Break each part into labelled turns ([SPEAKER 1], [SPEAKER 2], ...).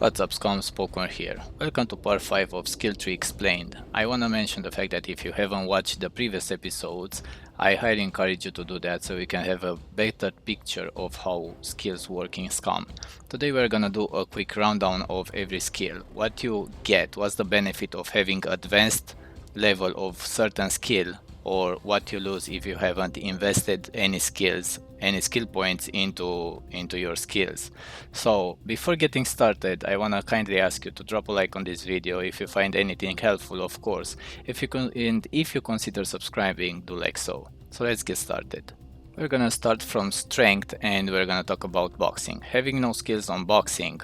[SPEAKER 1] What's up, SCUM? Popcorn here. Welcome to part 5 of Skill Tree Explained. I wanna mention the fact that if you haven't watched the previous episodes, I highly encourage you to do that so we can have a better picture of how skills work in SCUM. Today we're gonna do a quick rundown of every skill. What you get, what's the benefit of having advanced level of certain skill, or what you lose if you haven't invested any skill points into your skills. So before getting started, I want to kindly ask you to drop a like on this video if you find anything helpful, of course. If you consider subscribing, do like so. So let's get started. We're gonna start from strength and we're gonna talk about boxing. Having no skills on boxing,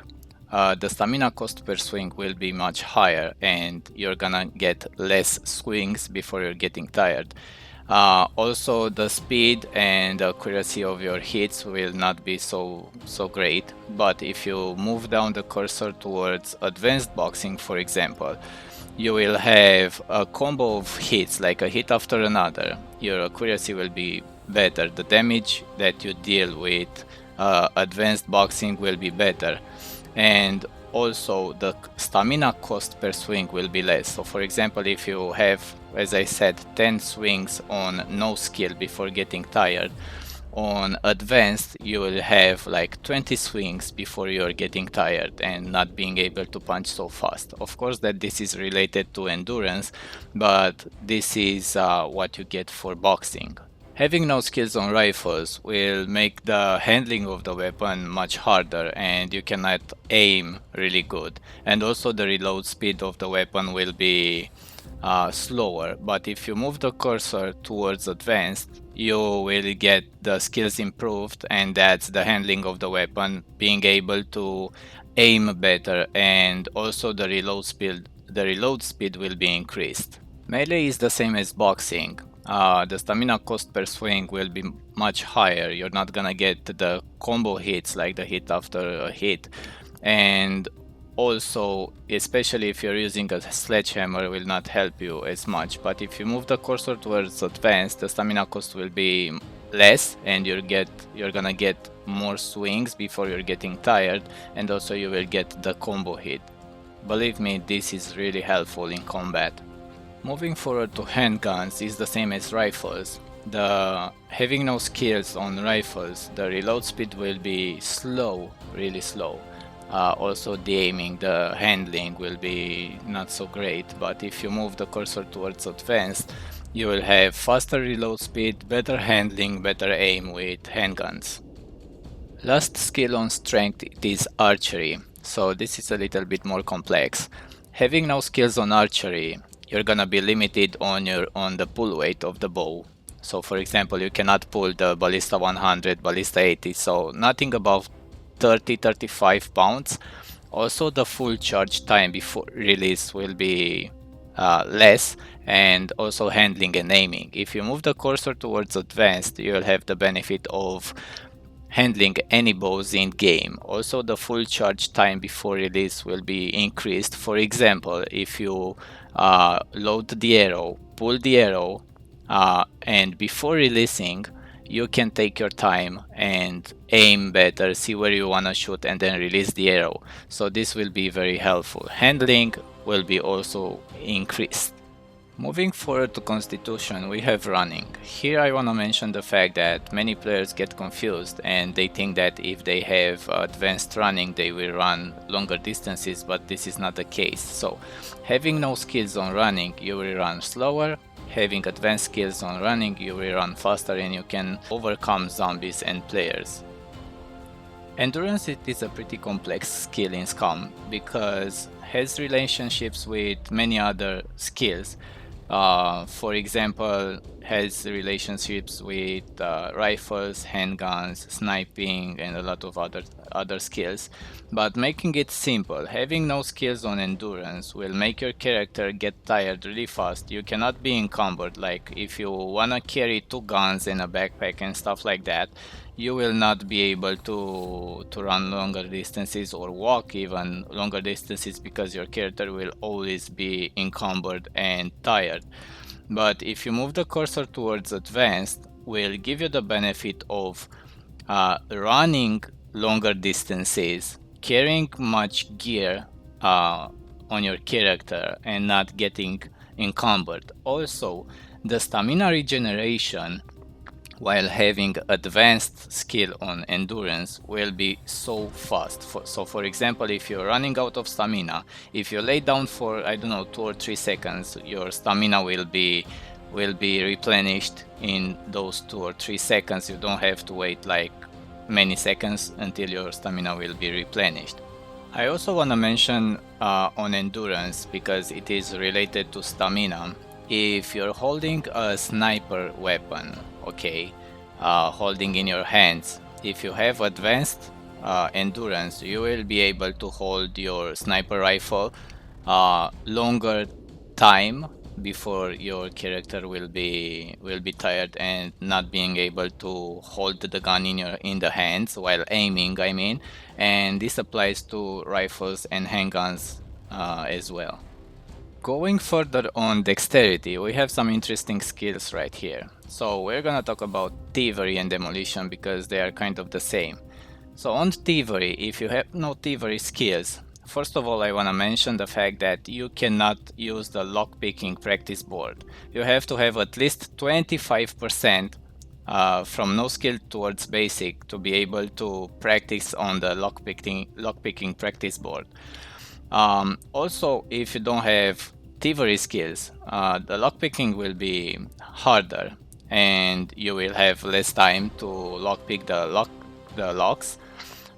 [SPEAKER 1] the stamina cost per swing will be much higher and you're gonna get less swings before you're getting tired. Also, the speed and accuracy of your hits will not be so great, but if you move down the cursor towards advanced boxing, for example, you will have a combo of hits, like a hit after another. Your accuracy will be better, the damage that you deal with advanced boxing will be better, and also the stamina cost per swing will be less. So for example, if you have, as I said, 10 swings on no skill before getting tired, on advanced you will have like 20 swings before you're getting tired and not being able to punch so fast. Of course that this is related to endurance, but this is what you get for boxing. Having no skills on rifles will make the handling of the weapon much harder and you cannot aim really good. And also the reload speed of the weapon will be slower. But if you move the cursor towards advanced, you will get the skills improved, and that's the handling of the weapon, being able to aim better, and also the reload speed will be increased. Melee is the same as boxing. The stamina cost per swing will be much higher. You're not gonna get the combo hits, like the hit after a hit, and also, especially if you're using a sledgehammer, will not help you as much. But if you move the cursor towards advanced, the stamina cost will be less and you're gonna get more swings before you're getting tired, and also you will get the combo hit. Believe me, this is really helpful in combat. Moving forward to handguns is the same as rifles. Having no skills on rifles, the reload speed will be slow, really slow. Also the aiming, the handling will be not so great, but if you move the cursor towards advanced, you will have faster reload speed, better handling, better aim with handguns. Last skill on strength, it is archery. So this is a little bit more complex. Having no skills on archery, you're gonna be limited on the pull weight of the bow. So for example, you cannot pull the ballista 100, ballista 80, so nothing above 30-35 pounds. Also the full charge time before release will be less, and also handling and aiming. If you move the cursor towards advanced, you will have the benefit of handling any bows in game. Also the full charge time before release will be increased. For example, if you load the arrow, pull the arrow, and before releasing, you can take your time and aim better, see where you want to shoot, and then release the arrow. So this will be very helpful. Handling will be also increased. Moving forward to constitution, we have running. Here I want to mention the fact that many players get confused and they think that if they have advanced running they will run longer distances, but this is not the case. So having no skills on running, you will run slower. Having advanced skills on running, you will run faster and you can overcome zombies and players. Endurance, it is a pretty complex skill in SCUM because it has relationships with many other skills. For example, has relationships with rifles, handguns, sniping, and a lot of other skills. But making it simple, having no skills on endurance will make your character get tired really fast. You cannot be encumbered. Like if you wanna carry 2 guns in a backpack and stuff like that, you will not be able to run longer distances or walk even longer distances because your character will always be encumbered and tired. But if you move the cursor towards advanced, will give you the benefit of running longer distances carrying much gear on your character and not getting encumbered. Also, the stamina regeneration while having advanced skill on endurance will be so fast. So for example, if you're running out of stamina, if you lay down for, I don't know, 2 or 3 seconds, your stamina will be replenished in those 2 or 3 seconds. You don't have to wait like many seconds until your stamina will be replenished. I also want to mention on endurance, because it is related to stamina. If you're holding a sniper weapon, okay, holding in your hands, if you have advanced endurance, you will be able to hold your sniper rifle longer time before your character will be tired and not being able to hold the gun in the hands while aiming, I mean. And this applies to rifles and handguns as well. Going further on dexterity, we have some interesting skills right here. So we're gonna talk about thievery and demolition because they are kind of the same. So on thievery, if you have no thievery skills, first of all, I want to mention the fact that you cannot use the lockpicking practice board. You have to have at least 25% from no skill towards basic to be able to practice on the lockpicking practice board. Also, if you don't have thievery skills, the lockpicking will be harder and you will have less time to lockpick the locks.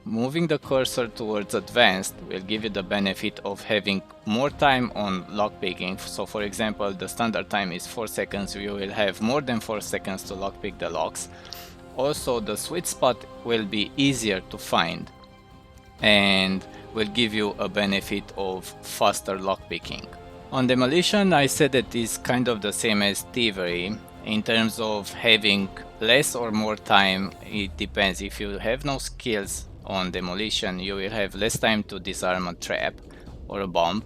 [SPEAKER 1] Moving the cursor towards advanced will give you the benefit of having more time on lockpicking. So for example, the standard time is 4 seconds, you will have more than 4 seconds to lockpick the locks. Also, the sweet spot will be easier to find and will give you a benefit of faster lockpicking. On demolition, I said that is kind of the same as thievery. In terms of having less or more time, it depends. If you have no skills on demolition, you will have less time to disarm a trap or a bomb,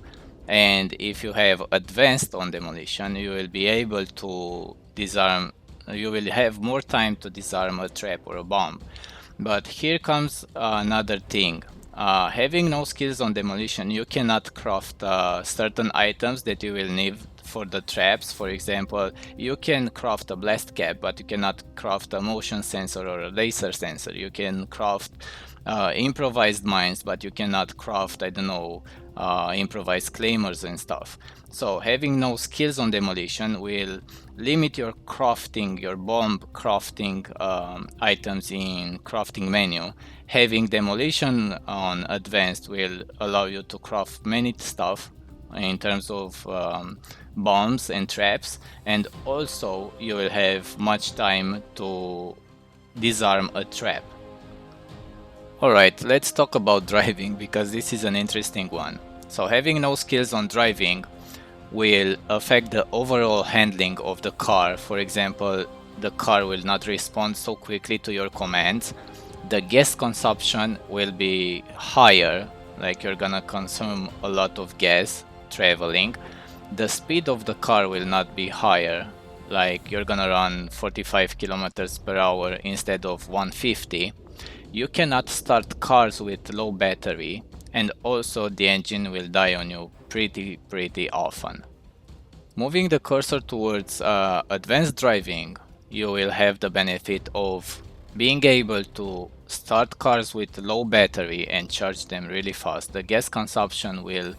[SPEAKER 1] and if you have advanced on demolition, you will be able to disarm, you will have more time to disarm a trap or a bomb. But here comes another thing. Having no skills on demolition, you cannot craft certain items that you will need for the traps. For example, you can craft a blast cap, but you cannot craft a motion sensor or a laser sensor. You can craft improvised mines, but you cannot craft, I don't know, improvised claymores and stuff. So having no skills on demolition will limit your crafting, your bomb crafting items in crafting menu. Having demolition on advanced will allow you to craft many stuff in terms of bombs and traps, and also you will have much time to disarm a trap. Alright, let's talk about driving because this is an interesting one. So having no skills on driving will affect the overall handling of the car. For example, the car will not respond so quickly to your commands. The gas consumption will be higher, like you're gonna consume a lot of gas traveling. The speed of the car will not be higher, like you're gonna run 45 kilometers per hour instead of 150. You cannot start cars with low battery, and also the engine will die on you pretty often. Moving the cursor towards advanced driving, you will have the benefit of being able to start cars with low battery and charge them really fast. The gas consumption will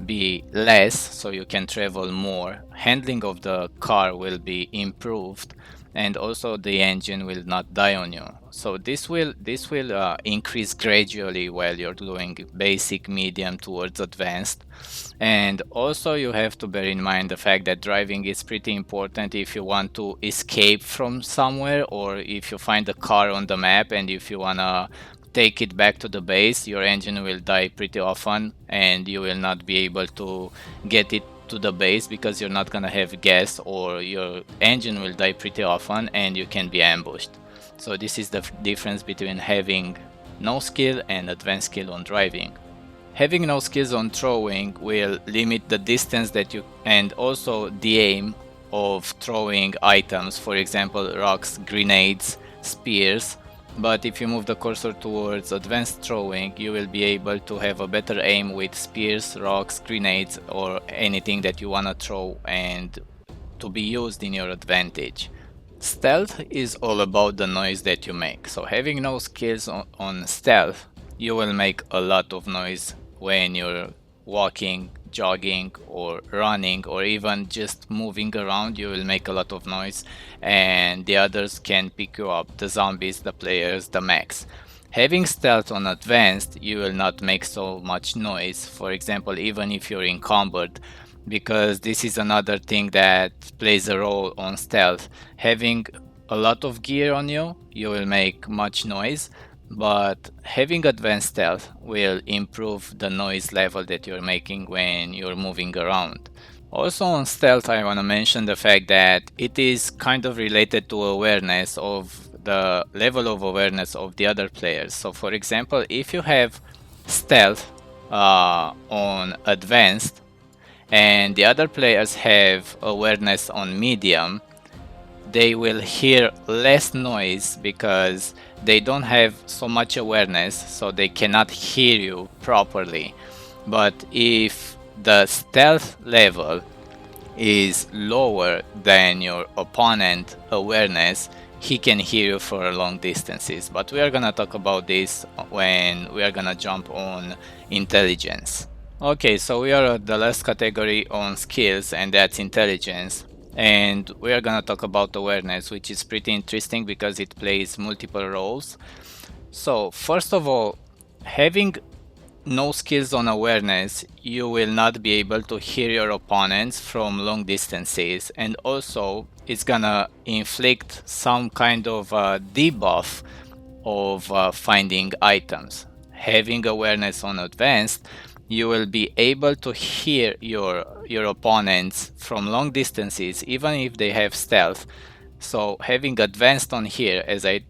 [SPEAKER 1] be less, so you can travel more. Handling of the car will be improved, and also the engine will not die on you. So this will increase gradually while you're doing basic, medium towards advanced. And also you have to bear in mind the fact that driving is pretty important if you want to escape from somewhere, or if you find a car on the map and if you wanna take it back to the base, your engine will die pretty often and you will not be able to get it to the base because you're not gonna have gas, or your engine will die pretty often and you can be ambushed. So this is the difference between having no skill and advanced skill on driving. Having no skills on throwing will limit the distance that you, and also the aim of throwing items, for example rocks, grenades, spears. but if you move the cursor towards advanced throwing, you will be able to have a better aim with spears, rocks, grenades, or anything that you want to throw and to be used in your advantage. Stealth is all about the noise that you make, so having no skills on stealth, you will make a lot of noise when you're walking, jogging, or running, or even just moving around. You will make a lot of noise and the others can pick you up, the zombies, the players, the mechs. Having stealth on advanced, you will not make so much noise, for example, even if you're encumbered, because this is another thing that plays a role on stealth. Having a lot of gear on you, you will make much noise, but having advanced stealth will improve the noise level that you're making when you're moving around. Also on stealth, I want to mention the fact that it is kind of related to awareness of the level of awareness of the other players. So for example, if you have stealth on advanced and the other players have awareness on medium, they will hear less noise because they don't have so much awareness, so they cannot hear you properly. But if the stealth level is lower than your opponent awareness, he can hear you for long distances. But we are gonna talk about this when we are gonna jump on intelligence. Okay, so we are at the last category on skills, and that's intelligence. And we are gonna talk about awareness, which is pretty interesting because it plays multiple roles. So first of all, having no skills on awareness, you will not be able to hear your opponents from long distances, and also it's gonna inflict some kind of debuff of finding items. Having awareness on advanced, you will be able to hear your opponents from long distances even if they have stealth. So having advanced on here, as I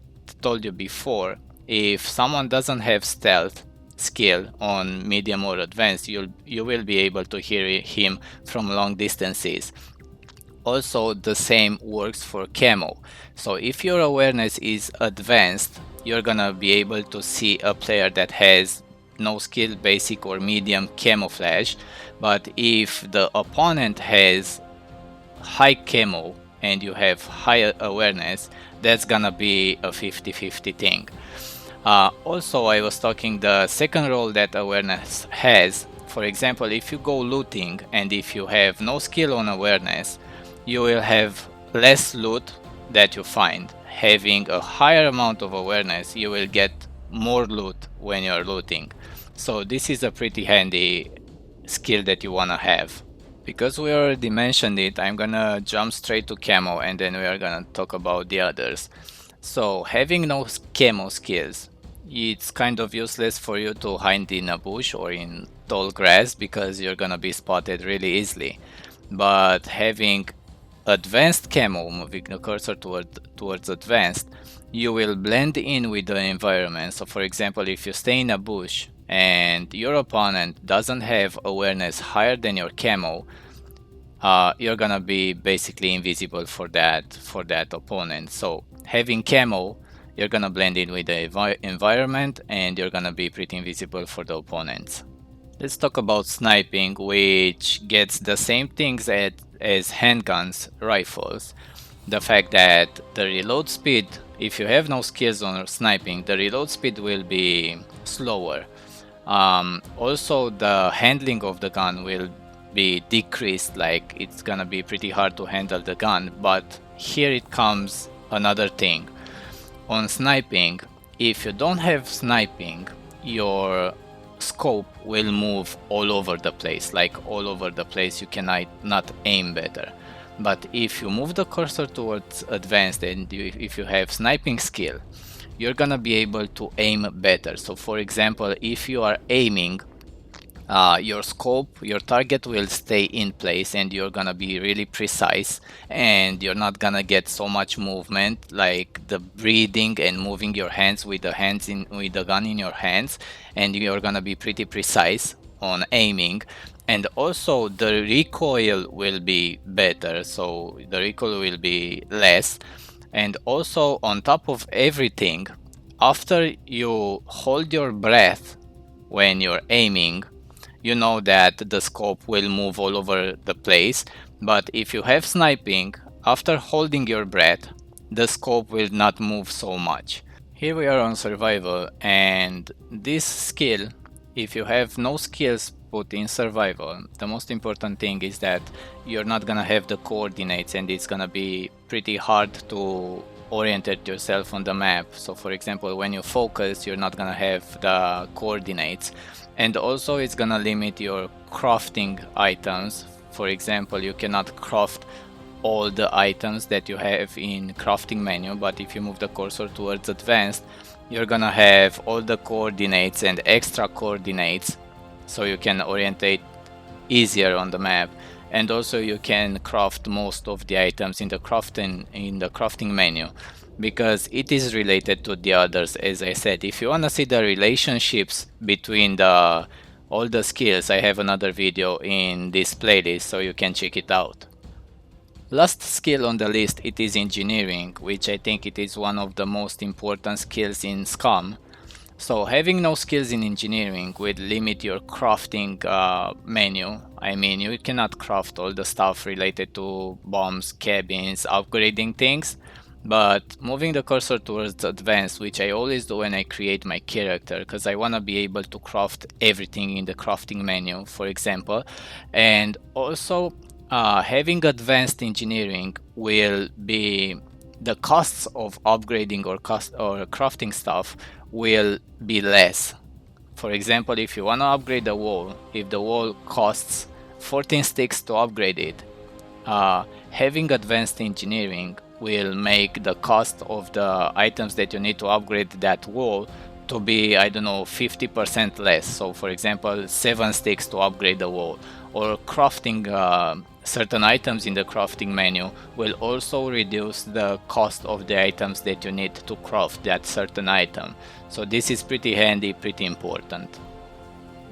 [SPEAKER 1] told you before, if someone doesn't have stealth skill on medium or advanced, you will be able to hear him from long distances. Also the same works for Camo. So if your awareness is advanced, you're gonna be able to see a player that has no skill, basic or medium camouflage. But if the opponent has high camo and you have high awareness, that's gonna be a 50-50 thing. Also, I was talking the second role that awareness has. For example, if you go looting and if you have no skill on awareness, you will have less loot that you find. Having a higher amount of awareness, you will get more loot when you're looting. So this is a pretty handy skill that you wanna have. Because we already mentioned it, I'm gonna jump straight to Camo and then we are gonna talk about the others. So having no Camo skills, it's kind of useless for you to hide in a bush or in tall grass because you're gonna be spotted really easily. But having advanced Camo, moving the cursor towards advanced, you will blend in with the environment. So for example, if you stay in a bush and your opponent doesn't have awareness higher than your Camo, you're gonna be basically invisible for that opponent. So having Camo, you're gonna blend in with the environment and you're gonna be pretty invisible for the opponents. Let's talk about sniping, which gets the same things as handguns, rifles. The fact that the reload speed, if you have no skills on sniping, the reload speed will be slower. Also, the handling of the gun will be decreased, like it's gonna be pretty hard to handle the gun. But here it comes another thing. On sniping, if you don't have sniping, your scope will move all over the place, you cannot not aim better. But if you move the cursor towards advanced and if you have sniping skill, you're gonna be able to aim better. So for example, if you are aiming, your scope, your target will stay in place and you're gonna be really precise and you're not gonna get so much movement, like the breathing and moving your hands with the gun in your hands, and you're gonna be pretty precise on aiming. And also the recoil will be better, so the recoil will be less. And also on top of everything, after you hold your breath when you're aiming, you know that the scope will move all over the place. But if you have sniping, after holding your breath, the scope will not move so much. Here we are on survival, and this skill, if you have no skills put in survival, the most important thing is that you're not gonna have the coordinates, and it's gonna be pretty hard to orientate yourself on the map. So for example, when you focus, you're not gonna have the coordinates, and also it's gonna limit your crafting items. For example, you cannot craft all the items that you have in crafting menu, but if you move the cursor towards advanced, you're gonna have all the coordinates and extra coordinates, so you can orientate easier on the map. And also you can craft most of the items in the crafting menu, because it is related to the others. As I said, if you want to see the relationships between all the skills, I have another video in this playlist, so you can check it out. Last skill on the list, it is engineering, which I think it is one of the most important skills in SCUM. So having no skills in engineering will limit your crafting menu. I mean, you cannot craft all the stuff related to bombs, cabins, upgrading things. But moving the cursor towards advanced, which I always do when I create my character, because I want to be able to craft everything in the crafting menu, for example. And also having advanced engineering will be, the costs of upgrading or crafting stuff will be less. For example, if you want to upgrade the wall, if the wall costs 14 sticks to upgrade it, having advanced engineering will make the cost of the items that you need to upgrade that wall to be, I don't know, 50% less. So for example, 7 sticks to upgrade the wall, or crafting certain items in the crafting menu will also reduce the cost of the items that you need to craft that certain item. So this is pretty handy, pretty important.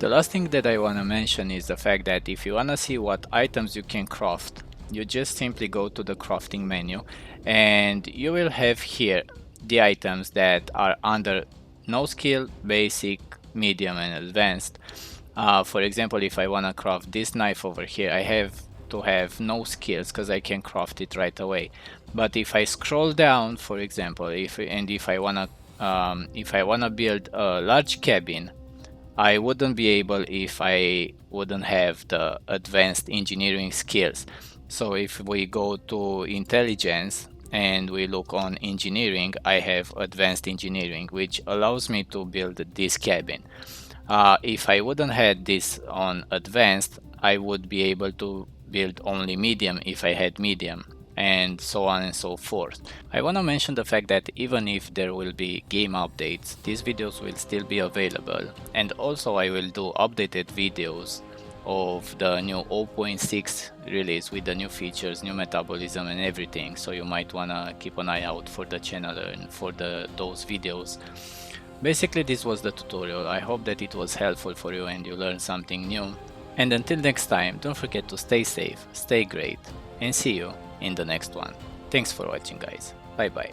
[SPEAKER 1] The last thing that I want to mention is the fact that if you want to see what items you can craft, you just simply go to the crafting menu, and you will have here the items that are under no skill, basic, medium and advanced. For example, if I want to craft this knife over here, I have to have no skills because I can craft it right away. But if I scroll down, for example, if I wanna build a large cabin, I wouldn't be able if I wouldn't have the advanced engineering skills. So if we go to intelligence and we look on engineering, I have advanced engineering, which allows me to build this cabin. If I wouldn't have this on advanced, I would be able to build only medium if I had medium, and so on and so forth. I want to mention the fact that even if there will be game updates, these videos will still be available, and also I will do updated videos of the new 0.6 release with the new features, new metabolism and everything, so you might want to keep an eye out for the channel and for those videos. Basically, this was the tutorial. I hope that it was helpful for you and you learned something new. And until next time, don't forget to stay safe, stay great, and see you in the next one. Thanks for watching, guys. Bye bye.